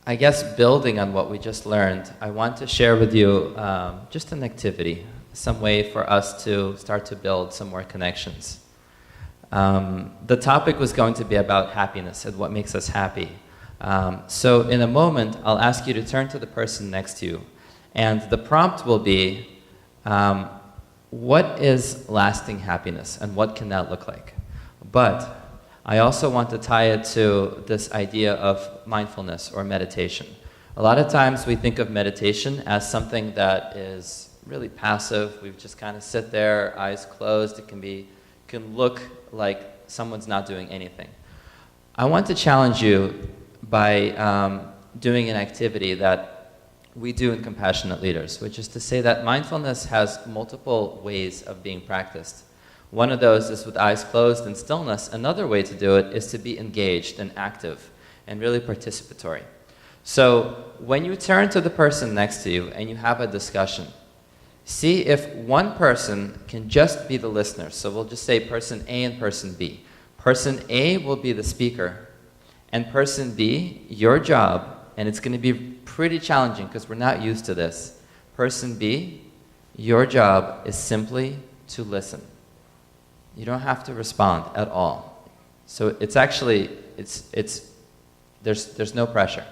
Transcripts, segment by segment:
I guess building on what we just learned, I want to share with you just an activity, some way for us to start to build some more connections. The topic was going to be about happiness and what makes us happy. So in a moment, I'll ask you to turn to the person next to you, and the prompt will be, what is lasting happiness and what can that look like? But I also want to tie it to this idea of mindfulness or meditation. A lot of times we think of meditation as something that is really passive. We just kind of sit there, eyes closed. It can look like someone's not doing anything. I want to challenge you by doing an activity that we do in Compassionate Leaders, which is to say that mindfulness has multiple ways of being practiced. One of those is with eyes closed and stillness. Another way to do it is to be engaged and active and really participatory. So when you turn to the person next to you and you have a discussion, see if one person can just be the listener. So we'll just say person A and person B. Person A will be the speaker, and person B, your job, and it's going to be pretty challenging because we're not used to this. Person B, your job is simply to listen. You don't have to respond at all. So it's actually, there's no pressure.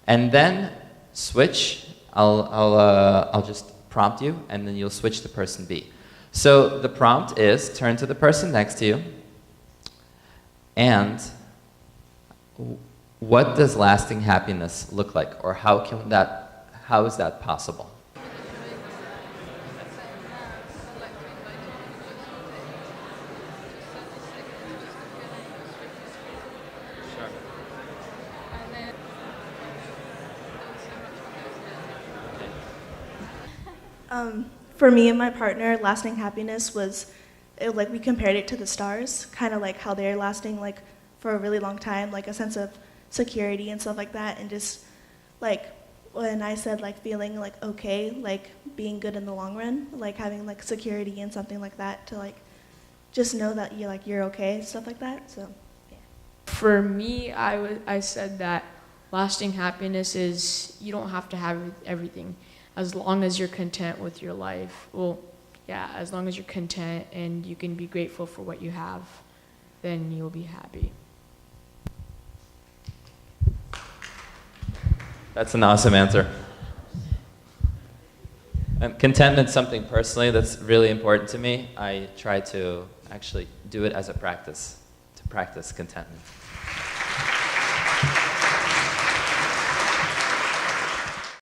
And then switch, I'll just prompt you, and then you'll switch to person B. So the prompt is, turn to the person next to you, and what does lasting happiness look like? Or how is that possible? For me and my partner, lasting happiness was, like we compared it to the stars, kind of like how they're lasting like for a really long time, like a sense of security and stuff like that, and just like when I said like feeling like okay, like being good in the long run, like having like security and something like that to like just know that you're okay, stuff like that. So yeah. For me, I said that lasting happiness is you don't have to have everything. As long as you're content with your life, as long as you're content and you can be grateful for what you have, then you'll be happy. That's an awesome answer. Contentment's something personally that's really important to me. I try to actually do it as a practice, to practice contentment.